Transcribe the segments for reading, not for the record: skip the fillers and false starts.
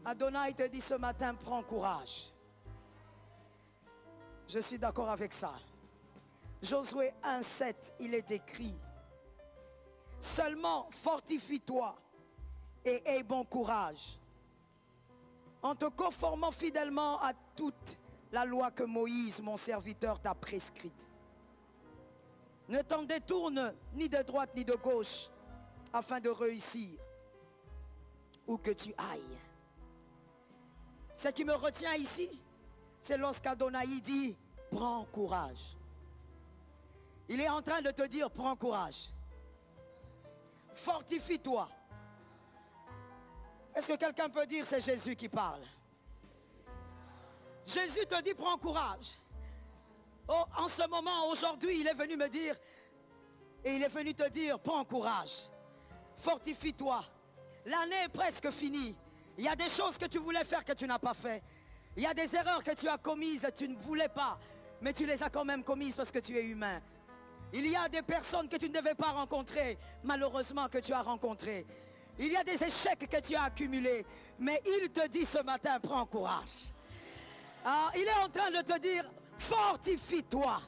Adonai te dit ce matin, prends courage. Je suis d'accord avec ça. Josué 1,7, il est écrit: seulement fortifie-toi et aie bon courage, en te conformant fidèlement à toute la loi que Moïse, mon serviteur, t'a prescrite. Ne t'en détourne ni de droite ni de gauche, afin de réussir où que tu ailles. Ce qui me retient ici, c'est lorsqu'Adonai dit, prends courage. Il est en train de te dire, prends courage. Fortifie-toi. Est-ce que quelqu'un peut dire, c'est Jésus qui parle? Jésus te dit, prends courage. Oh, en ce moment, aujourd'hui, il est venu me dire, et il est venu te dire, prends courage. Fortifie-toi. L'année est presque finie. Il y a des choses que tu voulais faire que tu n'as pas fait. Il y a des erreurs que tu as commises et tu ne voulais pas, mais tu les as quand même commises parce que tu es humain. Il y a des personnes que tu ne devais pas rencontrer, malheureusement que tu as rencontrées. Il y a des échecs que tu as accumulés, mais il te dit ce matin, prends courage. Alors, il est en train de te dire, fortifie-toi.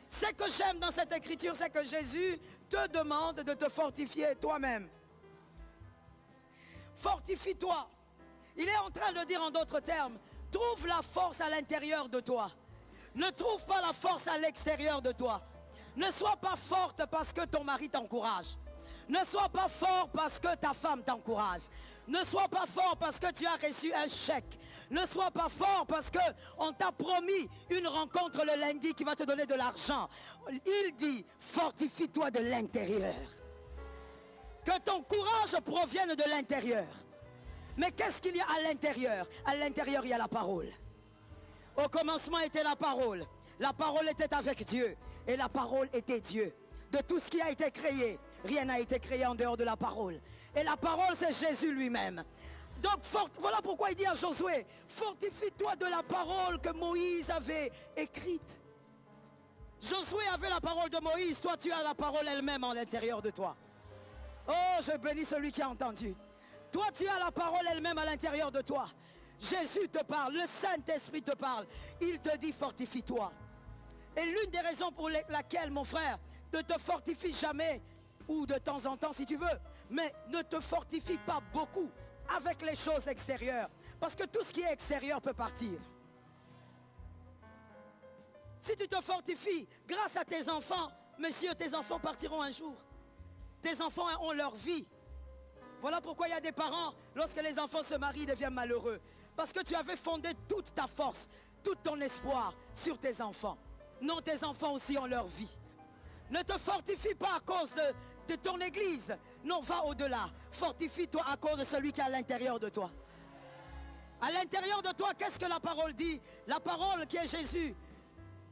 Ce que j'aime dans cette écriture, c'est que Jésus te demande de te fortifier toi-même. Fortifie-toi. Il est en train de dire en d'autres termes, trouve la force à l'intérieur de toi. Ne trouve pas la force à l'extérieur de toi. Ne sois pas forte parce que ton mari t'encourage. Ne sois pas fort parce que ta femme t'encourage. Ne sois pas fort parce que tu as reçu un chèque. Ne sois pas fort parce qu'on t'a promis une rencontre le lundi qui va te donner de l'argent. Il dit, fortifie-toi de l'intérieur. Que ton courage provienne de l'intérieur. Mais qu'est-ce qu'il y a à l'intérieur? À l'intérieur, il y a la parole. Au commencement était la parole. La parole était avec Dieu. Et la parole était Dieu. De tout ce qui a été créé, rien n'a été créé en dehors de la parole. Et la parole, c'est Jésus lui-même. Donc, voilà pourquoi il dit à Josué, fortifie-toi de la parole que Moïse avait écrite. Josué avait la parole de Moïse, toi tu as la parole elle-même en l'intérieur de toi. Oh, je bénis celui qui a entendu. Toi, tu as la parole elle-même à l'intérieur de toi. Jésus te parle, le Saint-Esprit te parle. Il te dit, fortifie-toi. Et l'une des raisons pour laquelle, mon frère, ne te fortifie jamais, ou de temps en temps si tu veux, mais ne te fortifie pas beaucoup avec les choses extérieures. Parce que tout ce qui est extérieur peut partir. Si tu te fortifies grâce à tes enfants, monsieur, tes enfants partiront un jour. Tes enfants ont leur vie. Voilà pourquoi il y a des parents, lorsque les enfants se marient, deviennent malheureux. Parce que tu avais fondé toute ta force, tout ton espoir sur tes enfants. Non, tes enfants aussi ont leur vie. Ne te fortifie pas à cause de ton église. Non, va au-delà. Fortifie-toi à cause de celui qui est à l'intérieur de toi. À l'intérieur de toi, qu'est-ce que la parole dit? La parole qui est Jésus.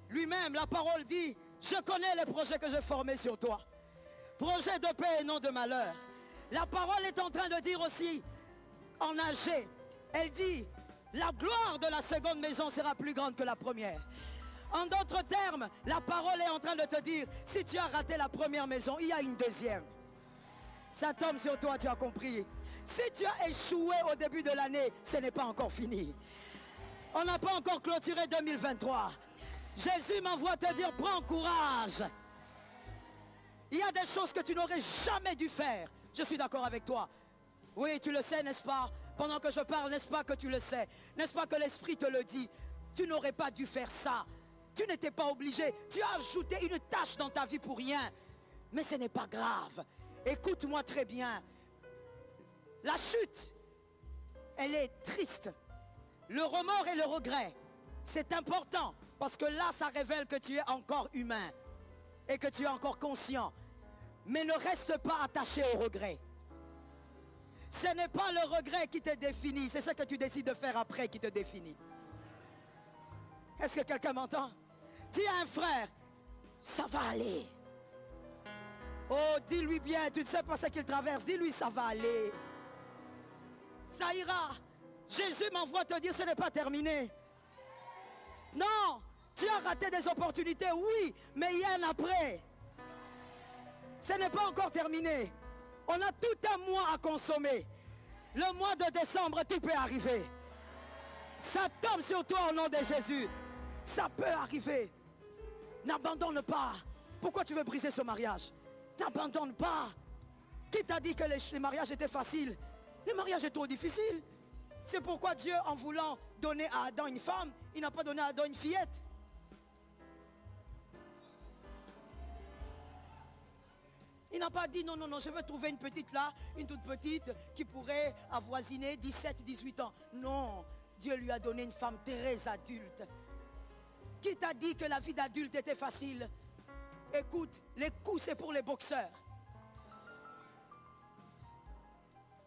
Lui-même, la parole dit, je connais les projets que j'ai formés sur toi. Projets de paix et non de malheur. La parole est en train de dire aussi, en Agé, elle dit, la gloire de la seconde maison sera plus grande que la première. En d'autres termes, la parole est en train de te dire, si tu as raté la première maison, il y a une deuxième. Ça tombe sur toi, tu as compris. Si tu as échoué au début de l'année, ce n'est pas encore fini. On n'a pas encore clôturé 2023. Jésus m'envoie te dire, prends courage. Il y a des choses que tu n'aurais jamais dû faire. Je suis d'accord avec toi. Oui, tu le sais, n'est-ce pas? Pendant que je parle, n'est-ce pas que tu le sais? N'est-ce pas que l'Esprit te le dit? Tu n'aurais pas dû faire ça. Tu n'étais pas obligé. Tu as ajouté une tâche dans ta vie pour rien. Mais ce n'est pas grave. Écoute-moi très bien. La chute, elle est triste. Le remords et le regret, c'est important. Parce que là, ça révèle que tu es encore humain. Et que tu es encore conscient. Mais ne reste pas attaché au regret. Ce n'est pas le regret qui te définit. C'est ce que tu décides de faire après qui te définit. Est-ce que quelqu'un m'entend? Dis à un frère, ça va aller. Oh, dis-lui bien, tu ne sais pas ce qu'il traverse. Dis-lui, ça va aller. Ça ira. Jésus m'envoie te dire, ce n'est pas terminé. Non, tu as raté des opportunités, oui, mais il y a un après. Ce n'est pas encore terminé. On a tout un mois à consommer. Le mois de décembre, tout peut arriver. Ça tombe sur toi au nom de Jésus. Ça peut arriver. N'abandonne pas. Pourquoi tu veux briser ce mariage? N'abandonne pas. Qui t'a dit que les mariages étaient faciles? Les mariages est trop difficile. C'est pourquoi Dieu, en voulant donner à Adam une femme, il n'a pas donné à Adam une fillette. Il n'a pas dit non, non, non, je veux trouver une petite là, une toute petite qui pourrait avoisiner 17, 18 ans. Non, Dieu lui a donné une femme très adulte. Qui t'a dit que la vie d'adulte était facile? Écoute, les coups c'est pour les boxeurs.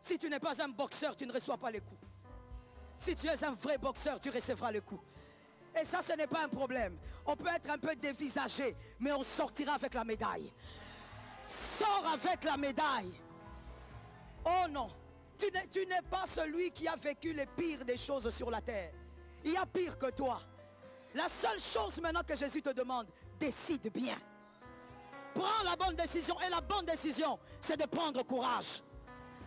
Si tu n'es pas un boxeur, tu ne reçois pas les coups. Si tu es un vrai boxeur, tu recevras les coups. Et ça, ce n'est pas un problème. On peut être un peu dévisagé, mais on sortira avec la médaille. Sors avec la médaille. Oh non, tu n'es pas celui qui a vécu les pires des choses sur la terre. Il y a pire que toi. La seule chose maintenant que Jésus te demande, décide bien. Prends la bonne décision. Et la bonne décision, c'est de prendre courage.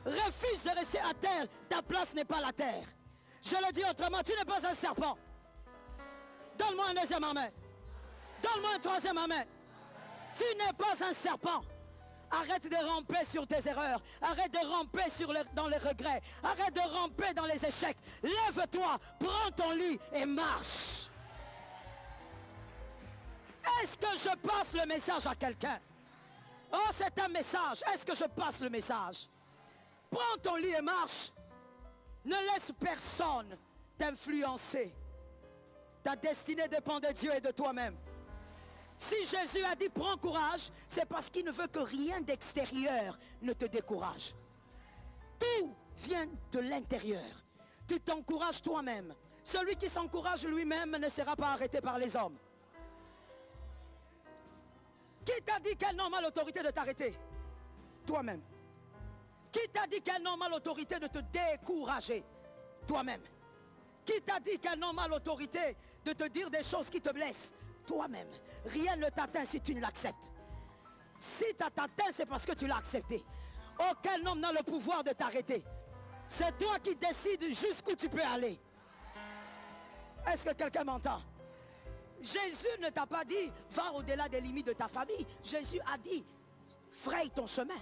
Refuse de rester à terre. Ta place n'est pas la terre. Je le dis autrement, tu n'es pas un serpent. Donne-moi un deuxième amen. Donne-moi un troisième amen. Tu n'es pas un serpent. Arrête de ramper sur tes erreurs. Arrête de ramper dans les regrets. Arrête de ramper dans les échecs. Lève-toi, prends ton lit et marche. Est-ce que je passe le message à quelqu'un? Oh, c'est un message. Est-ce que je passe le message? Prends ton lit et marche. Ne laisse personne t'influencer. Ta destinée dépend de Dieu et de toi-même. Si Jésus a dit prends courage, c'est parce qu'il ne veut que rien d'extérieur ne te décourage. Tout vient de l'intérieur. Tu t'encourages toi-même. Celui qui s'encourage lui-même ne sera pas arrêté par les hommes. Qui t'a dit qu'un homme a l'autorité de t'arrêter? Toi-même. Qui t'a dit qu'un homme a l'autorité de te décourager? Toi-même. Qui t'a dit qu'un homme a l'autorité de te dire des choses qui te blessent? Toi-même. Rien ne t'atteint si tu ne l'acceptes. Si ça t'atteint, c'est parce que tu l'as accepté. Aucun homme n'a le pouvoir de t'arrêter. C'est toi qui décides jusqu'où tu peux aller. Est-ce que quelqu'un m'entend? Jésus ne t'a pas dit va au-delà des limites de ta famille. Jésus a dit fraye ton chemin.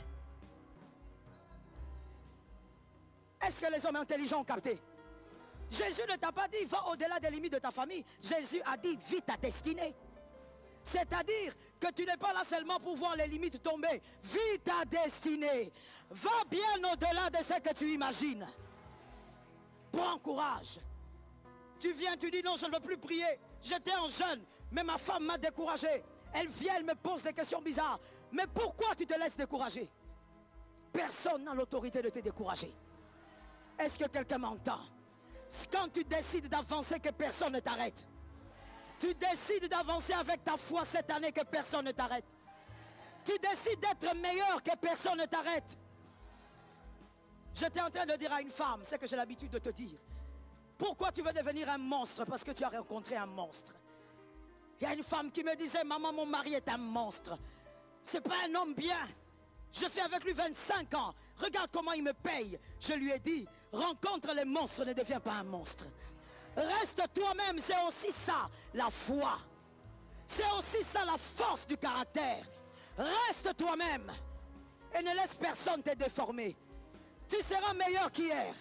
Est-ce que les hommes intelligents ont capté? Jésus ne t'a pas dit va au-delà des limites de ta famille. Jésus a dit vis ta destinée. C'est-à-dire que tu n'es pas là seulement pour voir les limites tomber. Vis ta destinée. Va bien au-delà de ce que tu imagines. Prends courage. Tu viens, tu dis non, je ne veux plus prier. J'étais en jeûne, mais ma femme m'a découragé. Elle vient, elle me pose des questions bizarres. Mais pourquoi tu te laisses décourager? Personne n'a l'autorité de te décourager. Est-ce que quelqu'un m'entend? Quand tu décides d'avancer, que personne ne t'arrête. Tu décides d'avancer avec ta foi cette année, que personne ne t'arrête. Tu décides d'être meilleur, que personne ne t'arrête. J'étais en train de dire à une femme, c'est que j'ai l'habitude de te dire. Pourquoi tu veux devenir un monstre? Parce que tu as rencontré un monstre. Il y a une femme qui me disait, maman, mon mari est un monstre. C'est pas un homme bien. Je fais avec lui 25 ans. Regarde comment il me paye. Je lui ai dit, rencontre les monstres, ne deviens pas un monstre. Reste toi-même, c'est aussi ça, la foi. C'est aussi ça, la force du caractère. Reste toi-même et ne laisse personne te déformer. Tu seras meilleur qu'hier.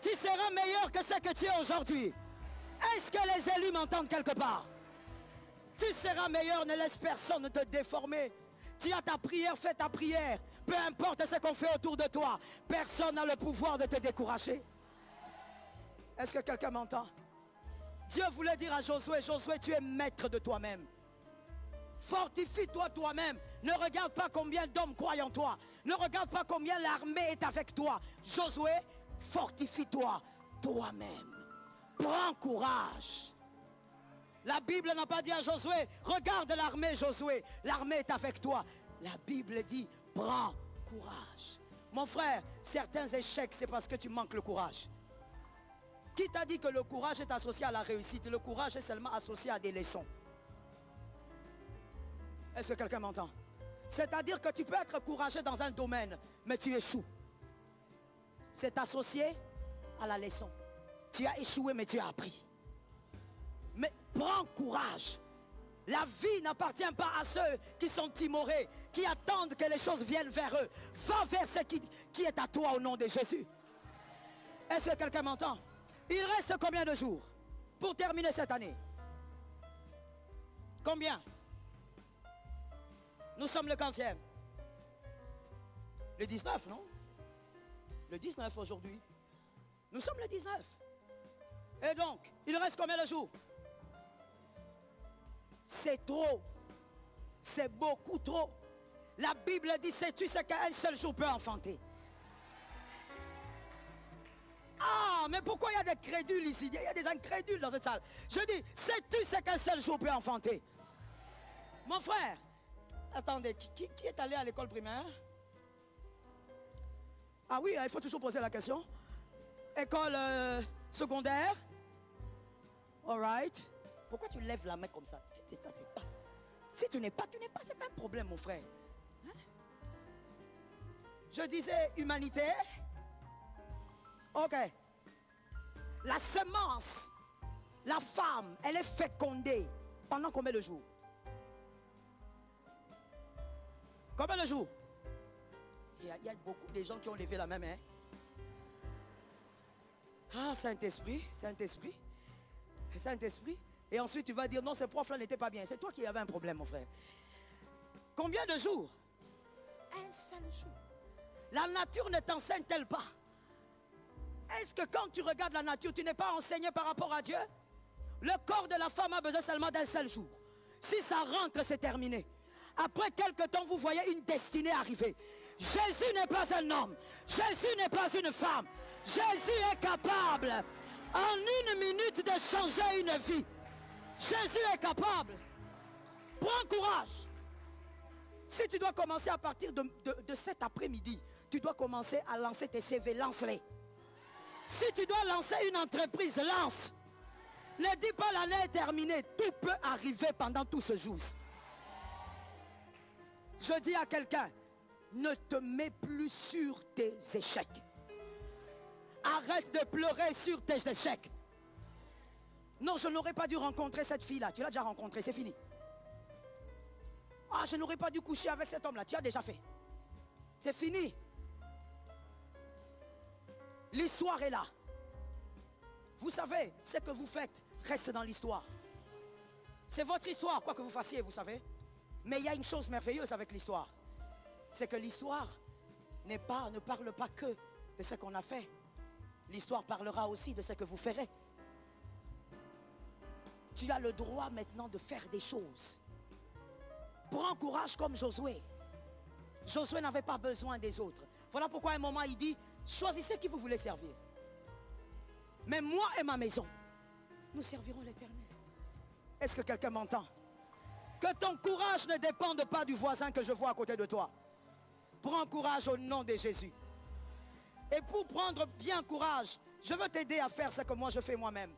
Tu seras meilleur que ce que tu es aujourd'hui. Est-ce que les élus m'entendent quelque part? Tu seras meilleur, ne laisse personne te déformer. Tu as ta prière, fais ta prière. Peu importe ce qu'on fait autour de toi. Personne n'a le pouvoir de te décourager. Est-ce que quelqu'un m'entend? Dieu voulait dire à Josué, Josué, tu es maître de toi-même. Fortifie-toi toi-même. Ne regarde pas combien d'hommes croient en toi. Ne regarde pas combien l'armée est avec toi. Josué, fortifie-toi toi-même. Prends courage. La Bible n'a pas dit à Josué, regarde l'armée Josué, l'armée est avec toi. La Bible dit, prends courage. Mon frère, certains échecs, c'est parce que tu manques le courage. Qui t'a dit que le courage est associé à la réussite? Le courage est seulement associé à des leçons. Est-ce que quelqu'un m'entend? C'est-à-dire que tu peux être courageux dans un domaine, mais tu échoues. c'est associé à la leçon. Tu as échoué, mais tu as appris. Mais prends courage. La vie n'appartient pas à ceux qui sont timorés, qui attendent que les choses viennent vers eux. Va vers ce qui est à toi au nom de Jésus. Est-ce que quelqu'un m'entend? Il reste combien de jours pour terminer cette année? Combien? Nous sommes le 40e. Le 19, non? Le 19 aujourd'hui. Nous sommes le 19. Et donc, il reste combien de jours? C'est trop. C'est beaucoup trop. La Bible dit, sais-tu ce qu'un seul jour peut enfanter? Ah, mais pourquoi il y a des crédules ici? Il y a des incrédules dans cette salle. Je dis, sais-tu ce qu'un seul jour peut enfanter? Mon frère, attendez, qui est allé à l'école primaire? Ah oui, il faut toujours poser la question. École secondaire? All right. Pourquoi tu lèves la main comme ça? Si ça se passe. Si tu n'es pas, c'est pas un problème, mon frère. Hein? Je disais humanité. Ok. La semence, la femme, elle est fécondée pendant combien de jours? Combien de jours? Il y a beaucoup de gens qui ont levé la main. Hein? Ah, Saint-Esprit, Saint-Esprit, Saint-Esprit. Et ensuite, tu vas dire, non, ce prof-là n'était pas bien. C'est toi qui avais un problème, mon frère. Combien de jours? Un seul jour. La nature ne t'enseigne-t-elle pas? Est-ce que quand tu regardes la nature, tu n'es pas enseigné par rapport à Dieu? Le corps de la femme a besoin seulement d'un seul jour. Si ça rentre, c'est terminé. Après quelque temps, vous voyez une destinée arriver. Jésus n'est pas un homme. Jésus n'est pas une femme. Jésus est capable, en une minute, de changer une vie. Jésus est capable. Prends courage. Si tu dois commencer à partir de cet après-midi, tu dois commencer à lancer tes CV, lance-les. Si tu dois lancer une entreprise, lance. Ne dis pas l'année est terminée. Tout peut arriver pendant tout ce jour. Je dis à quelqu'un, ne te mets plus sur tes échecs. Arrête de pleurer sur tes échecs. Non, je n'aurais pas dû rencontrer cette fille-là. Tu l'as déjà rencontrée, c'est fini. Ah, je n'aurais pas dû coucher avec cet homme-là. Tu as déjà fait. C'est fini. L'histoire est là. Vous savez, ce que vous faites reste dans l'histoire. C'est votre histoire, quoi que vous fassiez, vous savez. Mais il y a une chose merveilleuse avec l'histoire. C'est que l'histoire ne parle pas que de ce qu'on a fait. L'histoire parlera aussi de ce que vous ferez. Tu as le droit maintenant de faire des choses. Prends courage comme Josué. Josué n'avait pas besoin des autres. Voilà pourquoi à un moment il dit, choisissez qui vous voulez servir. Mais moi et ma maison, nous servirons l'Éternel. Est-ce que quelqu'un m'entend? Que ton courage ne dépende pas du voisin que je vois à côté de toi. Prends courage au nom de Jésus. Et pour prendre bien courage, je veux t'aider à faire ce que moi je fais moi-même.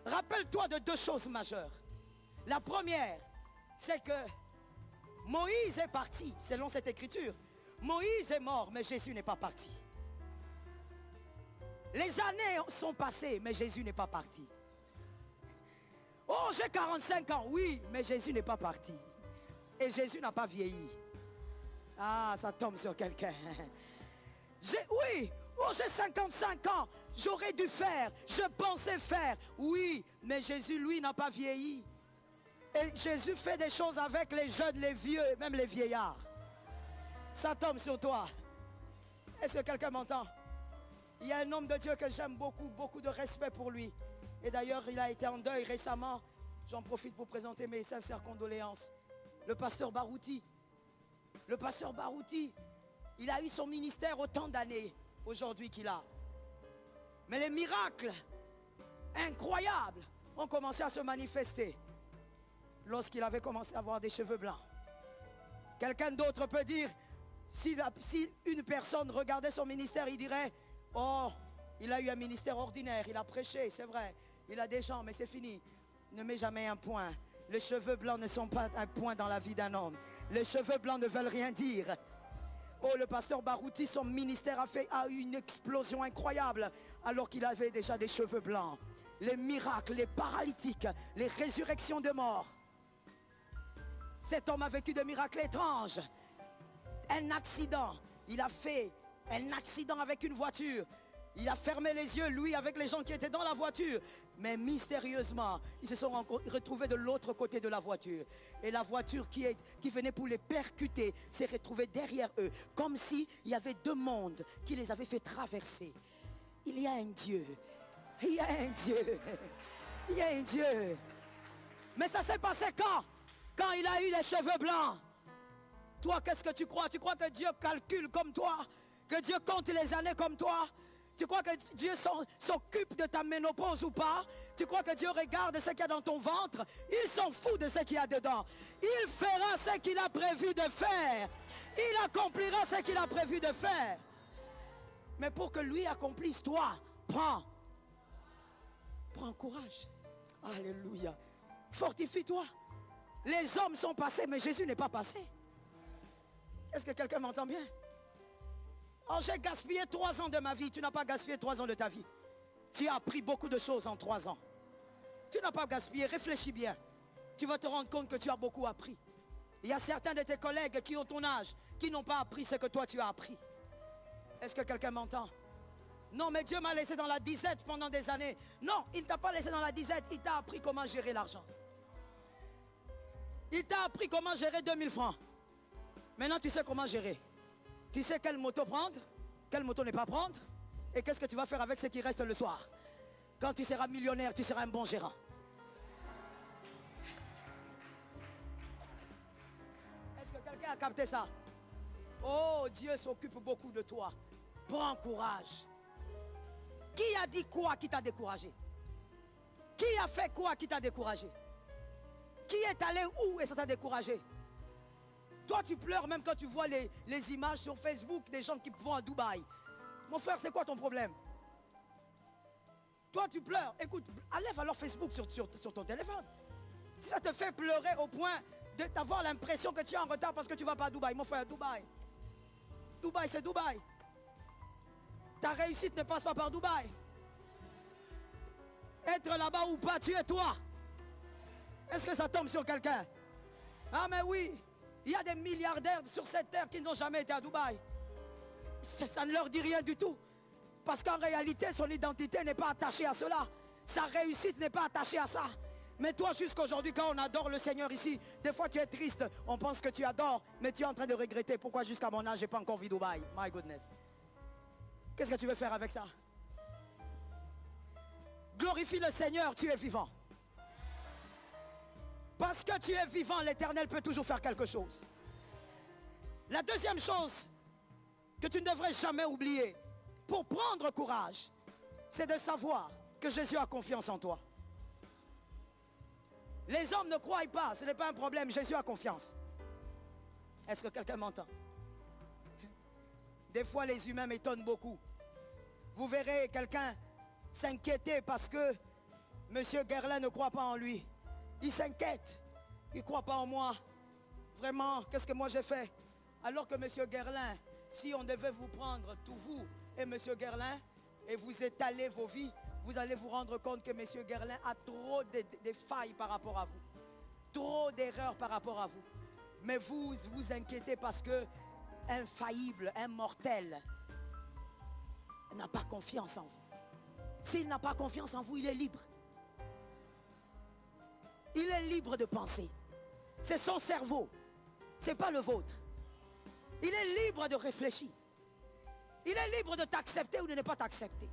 Rappelle-toi de deux choses majeures. La première, c'est que Moïse est parti, selon cette écriture. Moïse est mort, mais Jésus n'est pas parti. Les années sont passées, mais Jésus n'est pas parti. Oh, j'ai 45 ans, oui, mais Jésus n'est pas parti. Et Jésus n'a pas vieilli. Ah, ça tombe sur quelqu'un. Oui, oh, j'ai 55 ans, j'aurais dû faire, je pensais faire. Oui, mais Jésus, lui, n'a pas vieilli. Et Jésus fait des choses avec les jeunes, les vieux, et même les vieillards. Ça tombe sur toi. Est-ce que quelqu'un m'entend? Il y a un homme de Dieu que j'aime beaucoup, beaucoup de respect pour lui. Et d'ailleurs, il a été en deuil récemment. J'en profite pour présenter mes sincères condoléances. Le pasteur Barouti. Le pasteur Barouti, il a eu son ministère autant d'années aujourd'hui qu'il a. Mais les miracles incroyables ont commencé à se manifester lorsqu'il avait commencé à avoir des cheveux blancs. Quelqu'un d'autre peut dire, si une personne regardait son ministère, il dirait, oh, il a eu un ministère ordinaire, il a prêché, c'est vrai, il a des gens, mais c'est fini. Ne mets jamais un point. Les cheveux blancs ne sont pas un point dans la vie d'un homme. Les cheveux blancs ne veulent rien dire. Oh, le pasteur Barouti, son ministère a eu une explosion incroyable alors qu'il avait déjà des cheveux blancs. Les miracles, les paralytiques, les résurrections de morts. Cet homme a vécu des miracles étranges. Un accident. Il a fait un accident avec une voiture. Il a fermé les yeux, lui, avec les gens qui étaient dans la voiture. Mais mystérieusement, ils se sont retrouvés de l'autre côté de la voiture. Et la voiture qui venait pour les percuter s'est retrouvée derrière eux. Comme s'il y avait deux mondes qui les avaient fait traverser. Il y a un Dieu. Il y a un Dieu. Il y a un Dieu. Mais ça s'est passé quand? Quand il a eu les cheveux blancs. Toi, qu'est-ce que tu crois? Tu crois que Dieu calcule comme toi? Que Dieu compte les années comme toi? Tu crois que Dieu s'occupe de ta ménopause ou pas? Tu crois que Dieu regarde ce qu'il y a dans ton ventre? Il s'en fout de ce qu'il y a dedans. Il fera ce qu'il a prévu de faire. Il accomplira ce qu'il a prévu de faire. Mais pour que lui accomplisse, toi, prends courage. Alléluia. Fortifie-toi. Les hommes sont passés, mais Jésus n'est pas passé. Est-ce que quelqu'un m'entend bien? Oh, j'ai gaspillé 3 ans de ma vie. Tu n'as pas gaspillé 3 ans de ta vie. Tu as appris beaucoup de choses en 3 ans. Tu n'as pas gaspillé. Réfléchis bien. Tu vas te rendre compte que tu as beaucoup appris. Il y a certains de tes collègues qui ont ton âge, qui n'ont pas appris ce que toi tu as appris. Est-ce que quelqu'un m'entend? Non, mais Dieu m'a laissé dans la disette pendant des années. Non, il ne t'a pas laissé dans la disette. Il t'a appris comment gérer l'argent. Il t'a appris comment gérer 2000 francs. Maintenant, tu sais comment gérer. Tu sais quelle moto prendre, quelle moto ne pas prendre, et qu'est-ce que tu vas faire avec ce qui reste le soir. Quand tu seras millionnaire, tu seras un bon gérant. Est-ce que quelqu'un a capté ça? Oh, Dieu s'occupe beaucoup de toi. Prends courage. Qui a dit quoi qui t'a découragé? Qui a fait quoi qui t'a découragé? Qui est allé où et ça t'a découragé? Toi, tu pleures même quand tu vois les images sur Facebook des gens qui vont à Dubaï. Mon frère, c'est quoi ton problème? Toi, tu pleures. Écoute, enlève alors Facebook sur ton téléphone. Si ça te fait pleurer au point d'avoir l'impression que tu es en retard parce que tu ne vas pas à Dubaï. Mon frère, Dubaï. Dubaï, c'est Dubaï. Ta réussite ne passe pas par Dubaï. Être là-bas ou pas, tu es toi. Est-ce que ça tombe sur quelqu'un? Ah mais oui. Il y a des milliardaires sur cette terre qui n'ont jamais été à Dubaï. Ça ne leur dit rien du tout. Parce qu'en réalité, son identité n'est pas attachée à cela. Sa réussite n'est pas attachée à ça. Mais toi, jusqu'aujourd'hui, quand on adore le Seigneur ici, des fois tu es triste. On pense que tu adores, mais tu es en train de regretter. Pourquoi jusqu'à mon âge, je n'ai pas encore vu Dubaï? My goodness. Qu'est-ce que tu veux faire avec ça? Glorifie le Seigneur, tu es vivant. Parce que tu es vivant, l'Éternel peut toujours faire quelque chose. La deuxième chose que tu ne devrais jamais oublier pour prendre courage, c'est de savoir que Jésus a confiance en toi. Les hommes ne croient pas, ce n'est pas un problème, Jésus a confiance. Est-ce que quelqu'un m'entend? Des fois, les humains m'étonnent beaucoup. Vous verrez quelqu'un s'inquiéter parce que M. Guerlain ne croit pas en lui. Il s'inquiète. Il ne croit pas en moi. Vraiment, qu'est-ce que moi j'ai fait? Alors que M. Guerlain, si on devait vous prendre, tout vous et M. Guerlain, et vous étaler vos vies, vous allez vous rendre compte que M. Guerlain a trop de failles par rapport à vous. Trop d'erreurs par rapport à vous. Mais vous vous inquiétez parce que infaillible, immortel, n'a pas confiance en vous. S'il n'a pas confiance en vous, il est libre. Il est libre de penser. C'est son cerveau. Ce n'est pas le vôtre. Il est libre de réfléchir. Il est libre de t'accepter ou de ne pas t'accepter.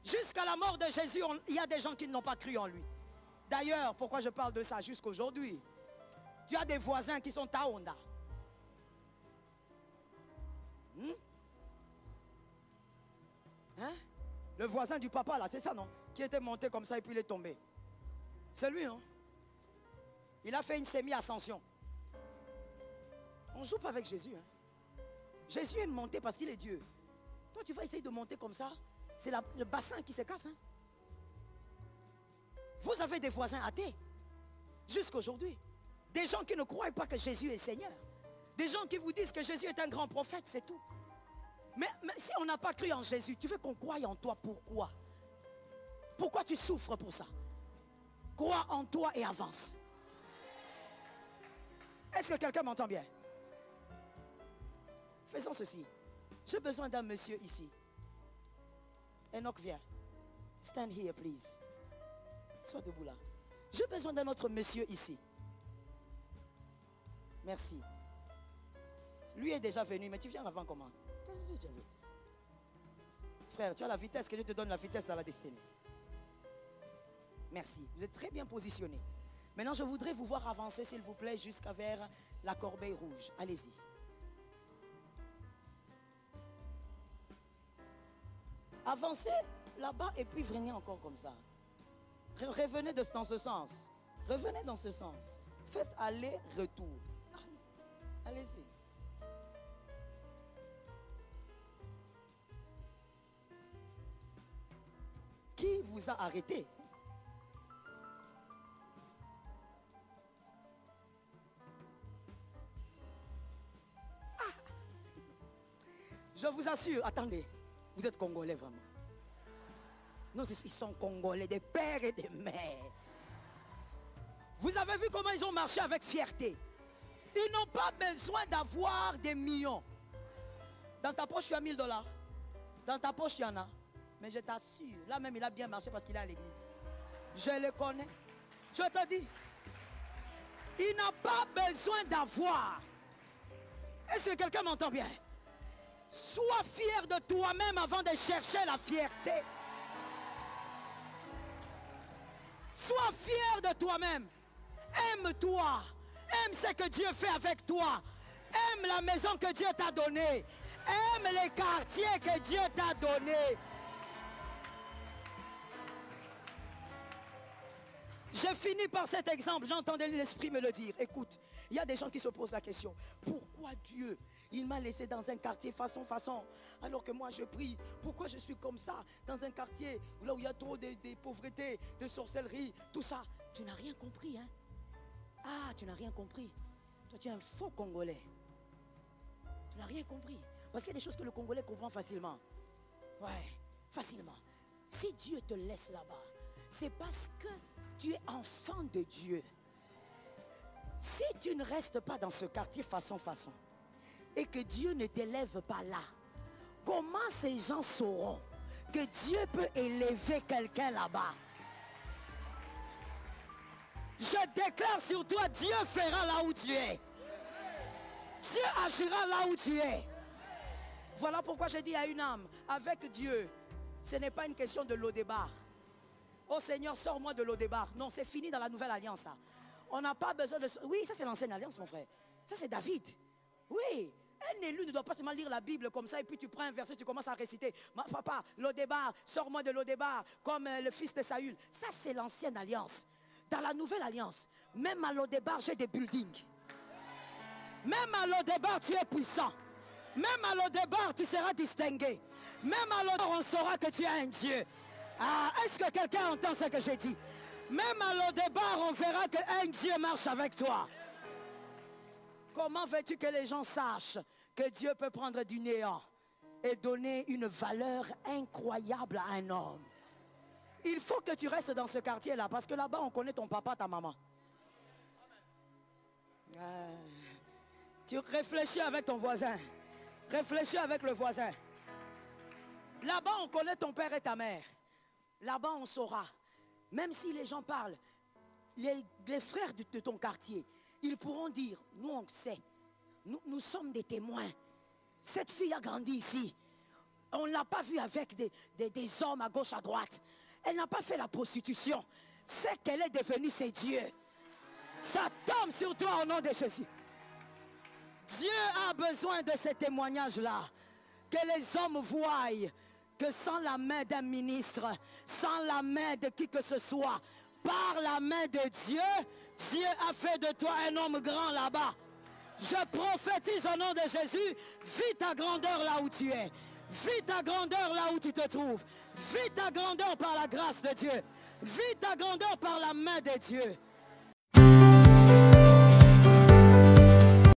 Jusqu'à la mort de Jésus, il y a des gens qui n'ont pas cru en lui. D'ailleurs, pourquoi je parle de ça jusqu'aujourd'hui? Tu as des voisins qui sont à Honda. Hein? Le voisin du papa là, c'est ça non? Qui était monté comme ça et puis il est tombé. C'est lui non? Il a fait une semi-ascension. On ne joue pas avec Jésus. Hein? Jésus est monté parce qu'il est Dieu. Toi tu vas essayer de monter comme ça. C'est le bassin qui se casse. Hein? Vous avez des voisins athées. Jusqu'aujourd'hui. Des gens qui ne croient pas que Jésus est Seigneur. Des gens qui vous disent que Jésus est un grand prophète, c'est tout. Mais si on n'a pas cru en Jésus, tu veux qu'on croie en toi, pourquoi? Pourquoi tu souffres pour ça? Crois en toi et avance. Est-ce que quelqu'un m'entend bien? Faisons ceci. J'ai besoin d'un monsieur ici. Enoch, viens. Stand here, please. Sois debout là. J'ai besoin d'un autre monsieur ici. Merci. Lui est déjà venu, mais tu viens avant comment? Frère, tu as la vitesse, que Dieu te donne la vitesse dans la destinée. Merci. Vous êtes très bien positionné. Maintenant, je voudrais vous voir avancer, s'il vous plaît, jusqu'à vers la corbeille rouge. Allez-y. Avancez là-bas et puis venez encore comme ça. Revenez dans ce sens. Revenez dans ce sens. Faites aller-retour. Allez-y. Qui vous a arrêté? Je vous assure, attendez, vous êtes Congolais vraiment. Non, ils sont Congolais, des pères et des mères. Vous avez vu comment ils ont marché avec fierté. Ils n'ont pas besoin d'avoir des millions. Dans ta poche, tu as 1000 $. Dans ta poche, il y en a. Mais je t'assure, là même, il a bien marché parce qu'il est à l'église. Je le connais. Je te dis, il n'a pas besoin d'avoir. Est-ce que quelqu'un m'entend bien? Sois fier de toi-même avant de chercher la fierté. Sois fier de toi-même. Aime-toi. Aime ce que Dieu fait avec toi. Aime la maison que Dieu t'a donnée. Aime les quartiers que Dieu t'a donnés. Je finis par cet exemple. J'entendais l'Esprit me le dire. Écoute, il y a des gens qui se posent la question. Pourquoi Dieu, il m'a laissé dans un quartier façon, alors que moi je prie? Pourquoi je suis comme ça, dans un quartier là où il y a trop de pauvreté, de sorcellerie, tout ça? Tu n'as rien compris, hein? Ah, tu n'as rien compris. Toi, tu es un faux Congolais. Tu n'as rien compris. Parce qu'il y a des choses que le Congolais comprend facilement. Ouais, facilement. Si Dieu te laisse là-bas, c'est parce que tu es enfant de Dieu. Si tu ne restes pas dans ce quartier façon, et que Dieu ne t'élève pas là, comment ces gens sauront que Dieu peut élever quelqu'un là-bas? Je déclare sur toi, Dieu fera là où tu es. Dieu agira là où tu es. Voilà pourquoi je dis à une âme, avec Dieu, ce n'est pas une question de l'Odébar. Oh Seigneur, sors-moi de l'Odébar. Non, c'est fini dans la nouvelle alliance. Ça. On n'a pas besoin de... Oui, ça c'est l'ancienne alliance, mon frère. Ça c'est David. Oui, un élu ne doit pas seulement lire la Bible comme ça et puis tu prends un verset, tu commences à réciter. Papa, l'Odébar, sors-moi de l'Odébar, comme le fils de Saül. Ça c'est l'ancienne alliance. Dans la nouvelle alliance, même à l'Odébar, j'ai des buildings. Même à l'Odébar, tu es puissant. Même à l'Odébar, tu seras distingué. Même à l'Odébar, on saura que tu es un Dieu. Ah, est-ce que quelqu'un entend ce que j'ai dit? Même à l'Odébar, on verra qu'un Dieu marche avec toi. Comment veux-tu que les gens sachent que Dieu peut prendre du néant et donner une valeur incroyable à un homme? Il faut que tu restes dans ce quartier-là, parce que là-bas, on connaît ton papa, ta maman. Tu réfléchis avec ton voisin. Réfléchis avec le voisin. Là-bas, on connaît ton père et ta mère. Là-bas, on saura. Même si les gens parlent, les frères de ton quartier, ils pourront dire, nous on sait, nous sommes des témoins. Cette fille a grandi ici. On ne l'a pas vue avec des hommes à gauche, à droite. Elle n'a pas fait la prostitution. C'est qu'elle est devenue, c'est Dieu. Ça tombe sur toi au nom de Jésus. Dieu a besoin de ces témoignages-là. Que les hommes voient que sans la main d'un ministre, sans la main de qui que ce soit, par la main de Dieu, Dieu a fait de toi un homme grand là-bas. Je prophétise au nom de Jésus, vis ta grandeur là où tu es. Vis ta grandeur là où tu te trouves. Vis ta grandeur par la grâce de Dieu. Vis ta grandeur par la main de Dieu.